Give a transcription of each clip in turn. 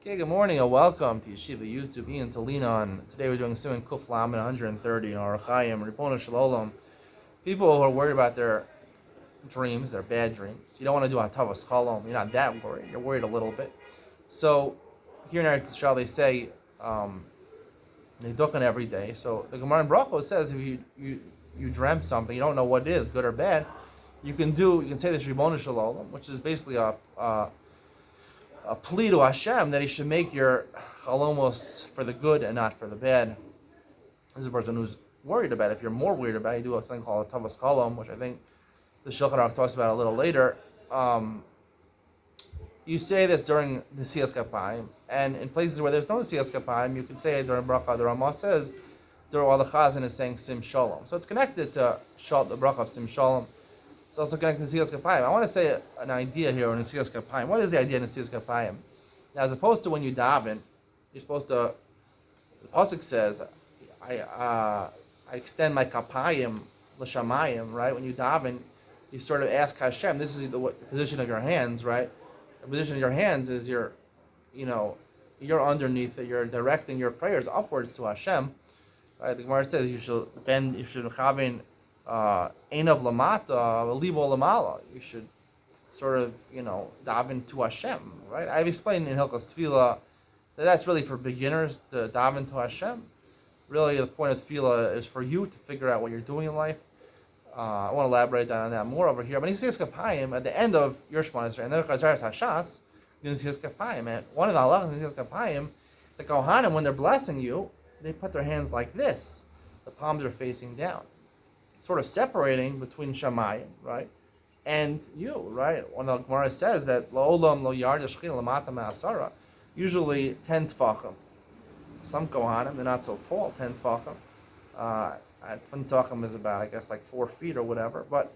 Okay, good morning and welcome to Yeshiva YouTube. Iyun to lean on. Today we're doing Simon Kuf Lamed 130 in Arachayim, Ribbon Shalom. People who are worried about their dreams, their bad dreams. You don't want to do Hatavas Chalom. You're not that worried. You're worried a little bit. So here in Eretz Yisrael they say they duchen every day. So the Gemara in Brachos says if you dreamt something, you don't know what it is, good or bad, you can say this Ribbon Shalom, which is basically a plea to Hashem that He should make your chalomos for the good and not for the bad. This is a person who's worried about it. If you're more worried about it, you do a thing called a tavas chalom, which I think the Shulchan Aruch talks about a little later. You say this during the Siyas Kapayim, and in places where there's no Siyas Kapayim, you can say it during Bracha. The Ramah says, while the Chazan is saying Sim Shalom. So it's connected to the Bracha of Sim Shalom. It's also connected to Siyas Kapayim. I want to say an idea here in Siyas Kapayim. What is the idea in Siyas Kapayim? Now, as opposed to when you daven, you're supposed to, the Pasuk says, I extend my kapayim l'shamayim, right? When you daven, you sort of ask Hashem, this is the position of your hands, right? The position of your hands is you're underneath it, you're directing your prayers upwards to Hashem. Right? The Gemara says you should chavin einav lamata, libo lamala. You should sort of, daven to Hashem, right? I've explained in Hilchos Tefillah that that's really for beginners to daven to Hashem. Really, the point of Tefillah is for you to figure out what you're doing in life. I want to elaborate on that more over here. But in Siyas Kapayim, at the end of your Shemona Esrei, and then Chazaras Hashas, in Siyas Kapayim, and one of the halachas in Siyas Kapayim, the Kohanim, when they're blessing you, they put their hands like this. The palms are facing down, sort of separating between Shamayim, right, and you, right? One of the Gemara says that La'olam lo yard shechina lamata ma'asara, usually 10 tefachim. Some Kohanim, they're not so tall, 10 tefachim. 10 tefachim is about, I guess, like 4 feet or whatever. But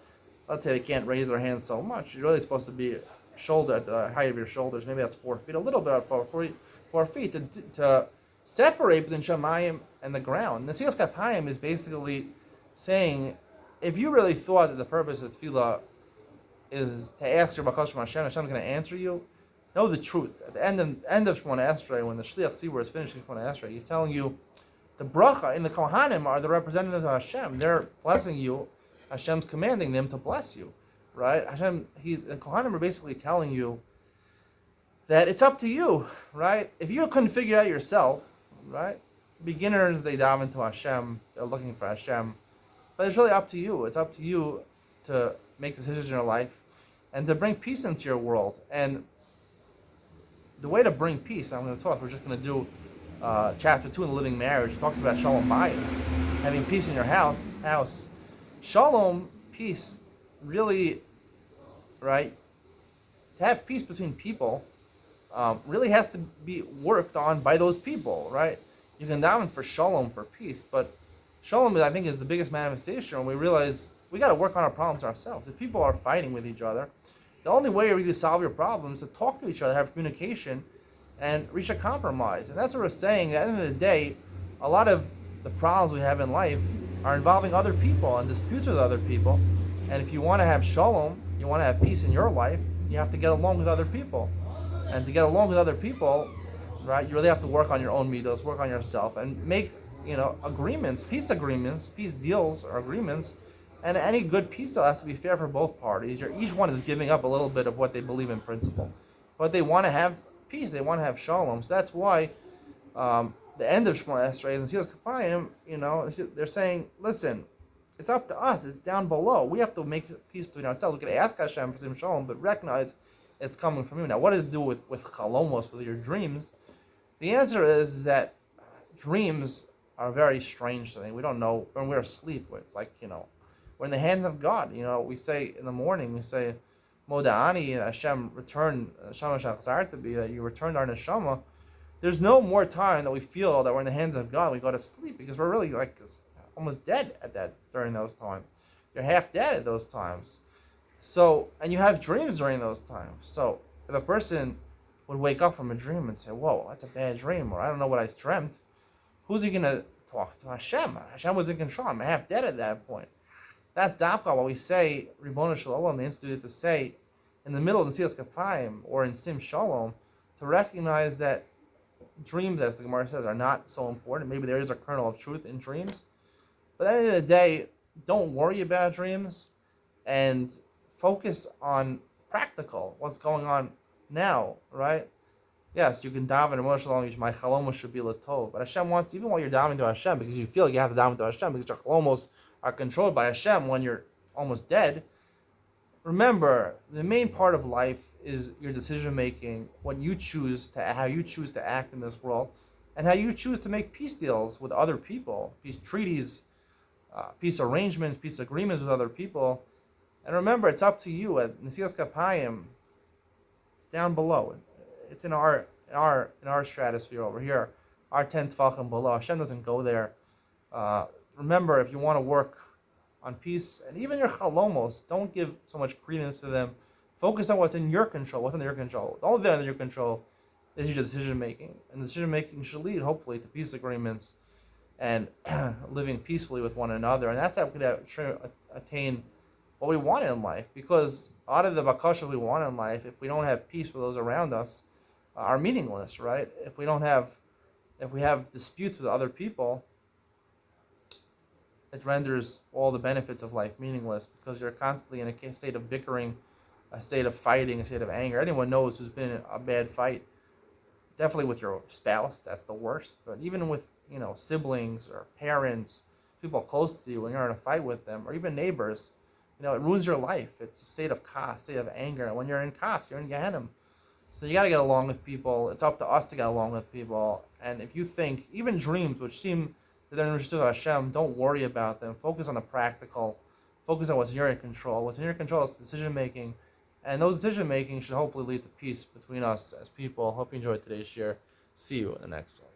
let's say they can't raise their hands so much. You're really supposed to be shoulder at the height of your shoulders. Maybe that's 4 feet, a little bit at 4 feet to separate between Shamayim and the ground. The Siyas Kapayim is basically saying, if you really thought that the purpose of Tefillah is to ask your Bakash from Hashem, Hashem's going to answer you, know the truth. At the end of Shemona Esrei, when the Shliach Tzibur is finishing Shemona Esrei, he's telling you, the bracha and the Kohanim are the representatives of Hashem. They're blessing you. Hashem's commanding them to bless you, right? The Kohanim are basically telling you that it's up to you, right? If you couldn't figure it out yourself, right? Beginners, they daven to Hashem. They're looking for Hashem. But it's really up to you. It's up to you to make decisions in your life and to bring peace into your world. And the way to bring peace, I'm going to talk, we're just going to do chapter 2 in the Living Marriage. It talks about Shalom Bayis, having peace in your house. Shalom, peace, really, right? To have peace between people really has to be worked on by those people, right? You can daven for Shalom, for peace, but Shalom, I think, is the biggest manifestation when we realize we got to work on our problems ourselves. If people are fighting with each other, the only way you're going to solve your problems is to talk to each other, have communication, and reach a compromise. And that's what we're saying. At the end of the day, a lot of the problems we have in life are involving other people and disputes with other people. And if you want to have Shalom, you want to have peace in your life, you have to get along with other people. And to get along with other people, right, you really have to work on your own midos, work on yourself, and make agreements, peace deals or agreements. And any good peace deal has to be fair for both parties. Each one is giving up a little bit of what they believe in principle, but they want to have peace. They want to have Shalom. So that's why the end of Shemona Esrei and Siyas Kapayim, they're saying, listen, it's up to us. It's down below. We have to make peace between ourselves. We can ask Hashem for some Shalom, but recognize it's coming from you. Now, what does it do with chalomos, with your dreams? The answer is that dreams are a very strange thing. We don't know when we're asleep. It's like, we're in the hands of God. We say in the morning, we say, Moda'ani, and Hashem returned, Shama Shachzar to be, that you returned our neshama. There's no more time that we feel that we're in the hands of God. We go to sleep because we're really like almost dead during those times. You're half dead at those times. So, and you have dreams during those times. So, if a person would wake up from a dream and say, whoa, that's a bad dream, or I don't know what I dreamt, who's he going to talk to? Hashem. Hashem was in control. I'm half dead at that point. That's dafka what we say, Ribbon Shalom, they instituted to say in the middle of the Siyas Kapayim or in Sim Shalom, to recognize that dreams, as the Gemara says, are not so important. Maybe there is a kernel of truth in dreams, but at the end of the day, don't worry about dreams and focus on practical, what's going on now, right? Yes, you can daven emotional, my chalomos should be latov, but Hashem wants, even while you're davening to Hashem, because you feel like you have to daven to Hashem, because your chalomos are controlled by Hashem when you're almost dead. Remember, the main part of life is your decision making, what you choose to, how you choose to act in this world, and how you choose to make peace deals with other people, peace treaties, peace arrangements, peace agreements with other people. And remember, it's up to you. At Nesilas Kapayim, it's down below. It's in our stratosphere over here, our 10 tefachim below. Hashem doesn't go there. Remember, if you want to work on peace, and even your chalomos, don't give so much credence to them. Focus on what's in your control. What's under your control? The only thing under your control is your decision making, and the decision making should lead, hopefully, to peace agreements and living peacefully with one another. And that's how we can attain what we want in life. Because out of the bakasha we want in life, if we don't have peace with those around us, are meaningless, right? If we have disputes with other people, it renders all the benefits of life meaningless, because you're constantly in a state of bickering, a state of fighting, a state of anger. Anyone knows who's been in a bad fight. Definitely with your spouse, that's the worst. But even with, siblings or parents, people close to you, when you're in a fight with them, or even neighbors, it ruins your life. It's a state of kas, state of anger. And when you're in kas, you're in Gehenna. So you got to get along with people. It's up to us to get along with people. And if you think, even dreams, which seem that they're interested in Hashem, don't worry about them. Focus on the practical. Focus on what's in your control. What's in your control is decision making. And those decision making should hopefully lead to peace between us as people. Hope you enjoyed today's share. See you in the next one.